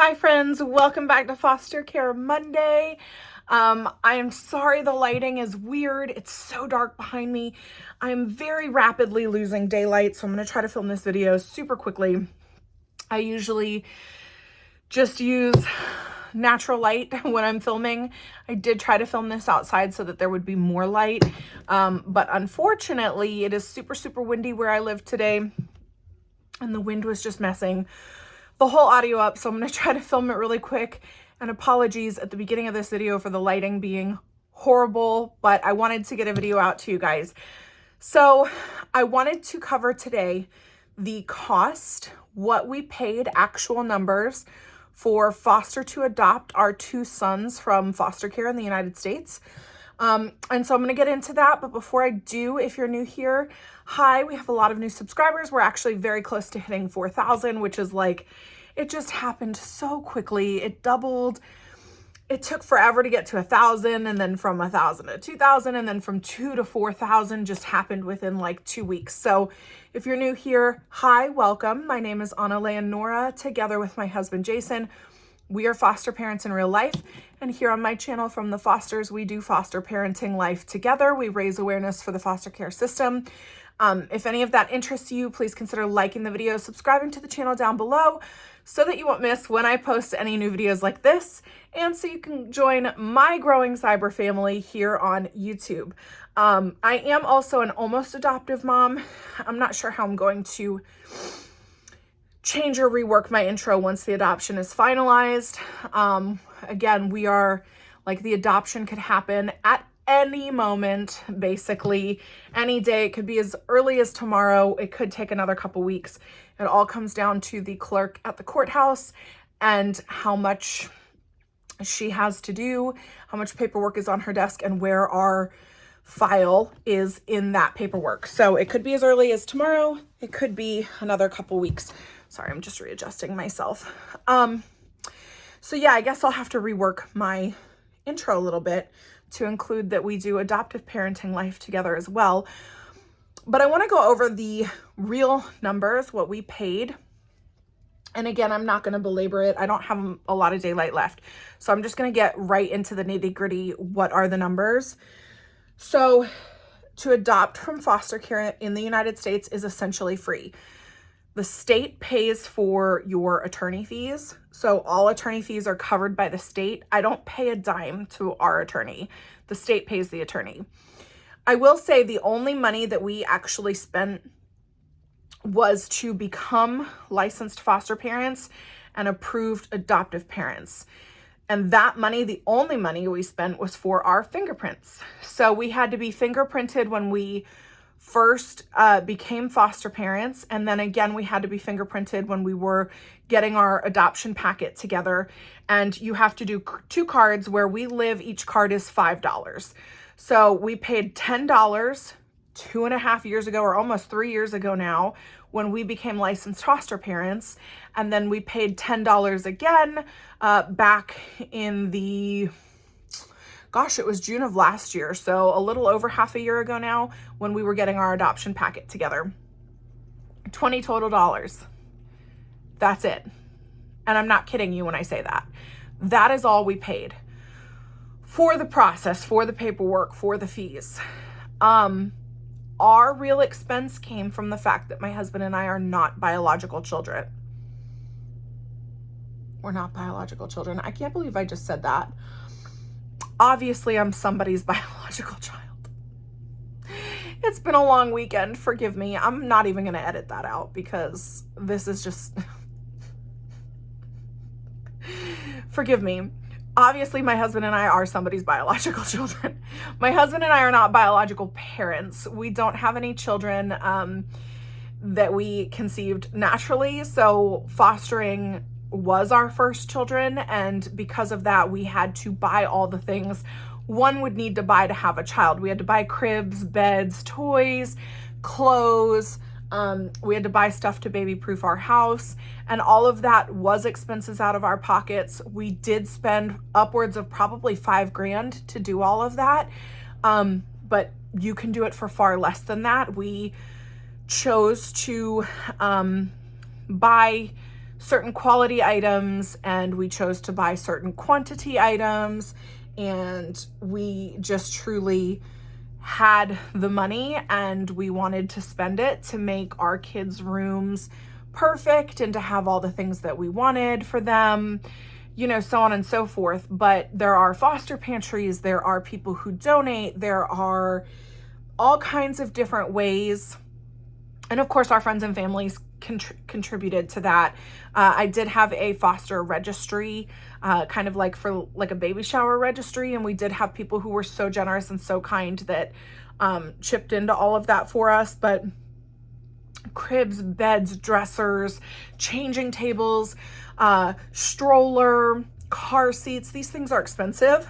Hi friends, welcome back to Foster Care Monday. I am sorry the lighting is weird. It's so dark behind me. I am very rapidly losing daylight, so I'm going to try to film this video super quickly. I usually just use natural light when I'm filming. I did try to film this outside so that there would be more light, but unfortunately it is super windy where I live today, and the wind was just messing the whole audio up, so I'm going to try to film it really quick. And apologies at the beginning of this video for the lighting being horrible, but I wanted to get a video out to you guys. So I wanted to cover today the cost, what we paid, actual numbers for foster to adopt our two sons from foster care in the United States. And so I'm going to get into that. But before I do, if you're new here, hi, we have a lot of new subscribers. We're actually very close to hitting 4,000, which is like, it just happened so quickly. It doubled. It took forever to get to 1,000, and then from 1,000 to 2,000, and then from 2 to 4,000 just happened within like 2 weeks. So if you're new here, hi, welcome. My name is Anna Leonora. Together with my husband, Jason, we are foster parents in real life. And here on my channel, From the Fosters, we do foster parenting life together. We raise awareness for the foster care system. If any of that interests you, please consider liking the video, subscribing to the channel down below so that you won't miss when I post any new videos like this, and so you can join my growing cyber family here on YouTube. I am also an almost adoptive mom. I'm not sure how I'm going to change or rework my intro once the adoption is finalized. Again, we are like, the adoption could happen at any moment, basically any day. It could be as early as tomorrow. It could take another couple weeks. It all comes down to the clerk at the courthouse and how much she has to do, how much paperwork is on her desk, and where our file is in that paperwork. So it could be as early as tomorrow. It could be another couple weeks. Sorry, I'm just readjusting myself. So yeah, I guess I'll have to rework my intro a little bit to include that we do adoptive parenting life together as well. But I want to go over the real numbers, what we paid. And again, I'm not going to belabor it. I don't have a lot of daylight left. So I'm just going to get right into the nitty-gritty. What are the numbers? So to adopt from foster care in the United States is essentially free. The state pays for your attorney fees. So all attorney fees are covered by the state. I don't pay a dime to our attorney. The state pays the attorney. I will say the only money that we actually spent was to become licensed foster parents and approved adoptive parents. And that money, the only money we spent, was for our fingerprints. So we had to be fingerprinted when we first became foster parents. And then again, we had to be fingerprinted when we were getting our adoption packet together. And you have to do 2 cards. Where we live, each card is $5. So we paid $10 2.5 years ago, or almost 3 years ago now, when we became licensed foster parents. And then we paid $10 again back in the, gosh, it was June of last year. So a little over half a year ago now, when we were getting our adoption packet together. $20 total dollars. That's it. And I'm not kidding you when I say that. That is all we paid for the process, for the paperwork, for the fees. Our real expense came from the fact that my husband and I are not biological children. We're not biological children. I can't believe I just said that. Obviously, I'm somebody's biological child. It's been a long weekend. Forgive me. I'm not even going to edit that out because this is just... Forgive me. Obviously, my husband and I are somebody's biological children. My husband and I are not biological parents. We don't have any children that we conceived naturally. So fostering was our first children. And because of that, we had to buy all the things one would need to buy to have a child. We had to buy cribs, beds, toys, clothes. We had to buy stuff to baby-proof our house, and all of that was expenses out of our pockets. We did spend upwards of probably $5,000 to do all of that, but you can do it for far less than that. We chose to buy certain quality items, and we chose to buy certain quantity items, and we just truly had the money and we wanted to spend it to make our kids' rooms perfect and to have all the things that we wanted for them, you know, so on and so forth. But there are foster pantries, there are people who donate, there are all kinds of different ways. And of course, our friends and families contributed to that. I did have a foster registry, kind of like for like a baby shower registry. And we did have people who were so generous and so kind that chipped into all of that for us. But cribs, beds, dressers, changing tables, stroller, car seats, these things are expensive.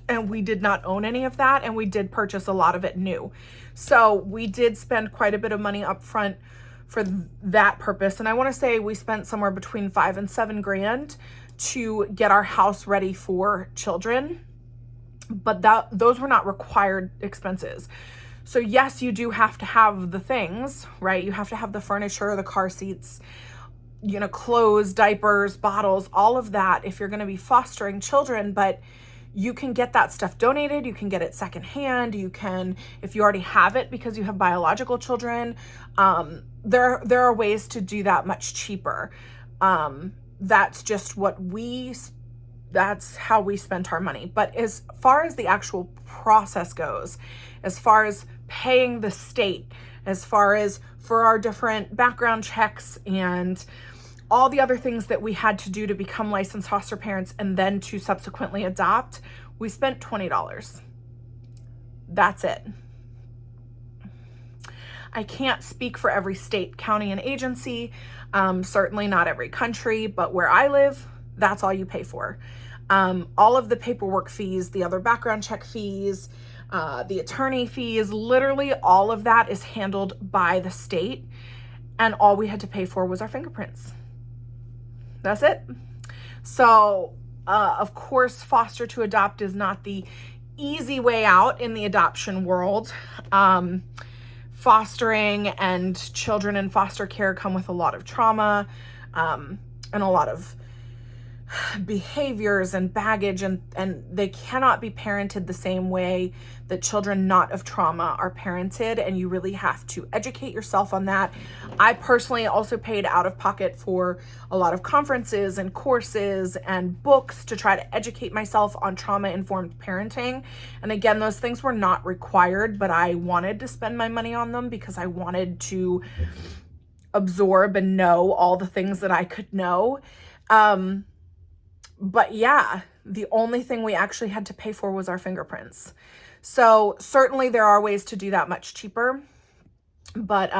And we did not own any of that. And we did purchase a lot of it new. So we did spend quite a bit of money up front for that purpose. And I want to say we spent somewhere between $5,000 and $7,000 to get our house ready for children. But those were not required expenses. So yes, you do have to have the things, right? You have to have the furniture, the car seats, you know, clothes, diapers, bottles, all of that if you're going to be fostering children. But you can get that stuff donated. You can get it secondhand. You can, if you already have it because you have biological children, there are ways to do that much cheaper. That's just that's how we spent our money. But as far as the actual process goes, as far as paying the state, as far as for our different background checks and all the other things that we had to do to become licensed foster parents and then to subsequently adopt, we spent $20. That's it. I can't speak for every state, county, and agency. Certainly not every country, but where I live, that's all you pay for. All of the paperwork fees, the other background check fees, the attorney fees, literally all of that is handled by the state. And all we had to pay for was our fingerprints. That's it. So, of course, foster to adopt is not the easy way out in the adoption world. Fostering and children in foster care come with a lot of trauma, and a lot of behaviors and baggage, and they cannot be parented the same way that children not of trauma are parented, and you really have to educate yourself on that. I personally also paid out of pocket for a lot of conferences and courses and books to try to educate myself on trauma-informed parenting. And again, those things were not required, but I wanted to spend my money on them because I wanted to absorb and know all the things that I could know. But yeah, the only thing we actually had to pay for was our fingerprints. So certainly there are ways to do that much cheaper. But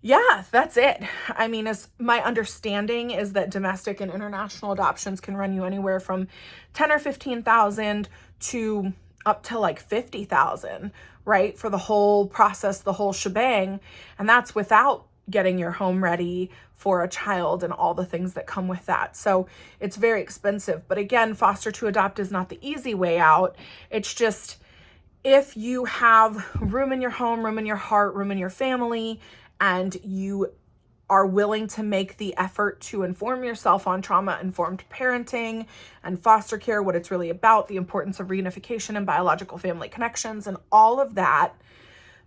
yeah, that's it. I mean, as my understanding is that domestic and international adoptions can run you anywhere from 10 or 15,000 to up to like 50,000, right? For the whole process, the whole shebang. And that's without getting your home ready for a child and all the things that come with that. So it's very expensive. But again, foster to adopt is not the easy way out. It's just, if you have room in your home, room in your heart, room in your family, and you are willing to make the effort to inform yourself on trauma-informed parenting and foster care, what it's really about, the importance of reunification and biological family connections and all of that,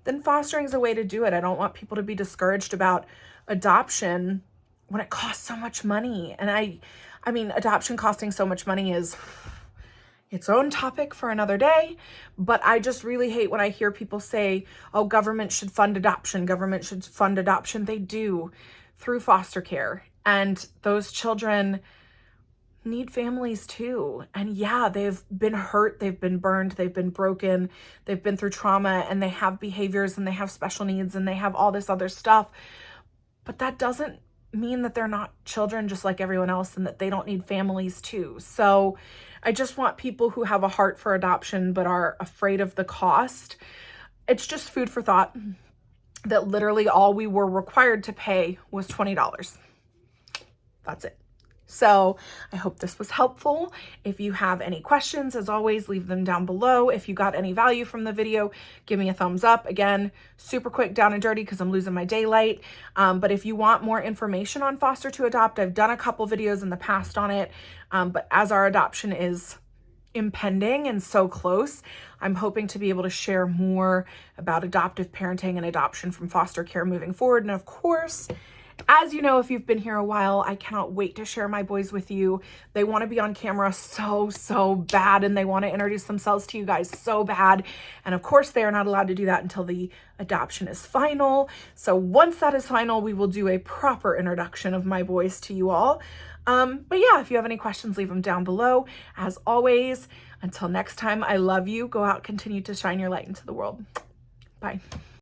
then fostering is a way to do it. I don't want people to be discouraged about adoption when it costs so much money. And I mean, adoption costing so much money is its own topic for another day, but I just really hate when I hear people say, oh, government should fund adoption. Government should fund adoption. They do through foster care. And those children need families too. And yeah, they've been hurt, they've been burned, they've been broken, they've been through trauma, and they have behaviors and they have special needs and they have all this other stuff. But that doesn't mean that they're not children just like everyone else and that they don't need families too. So I just want people who have a heart for adoption but are afraid of the cost. It's just food for thought that literally all we were required to pay was $20. That's it. So I hope this was helpful. If you have any questions, as always, leave them down below. If you got any value from the video, give me a thumbs up. Again, super quick, down and dirty, because I'm losing my daylight. But if you want more information on foster to adopt, I've done a couple videos in the past on it. But as our adoption is impending and so close, I'm hoping to be able to share more about adoptive parenting and adoption from foster care moving forward. And of course, as you know, if you've been here a while, I cannot wait to share my boys with you. They want to be on camera so bad, and they want to introduce themselves to you guys so bad. And of course, they are not allowed to do that until the adoption is final. So once that is final, we will do a proper introduction of my boys to you all. But yeah, if you have any questions, leave them down below. As always, until next time, I love you. Go out, continue to shine your light into the world. Bye.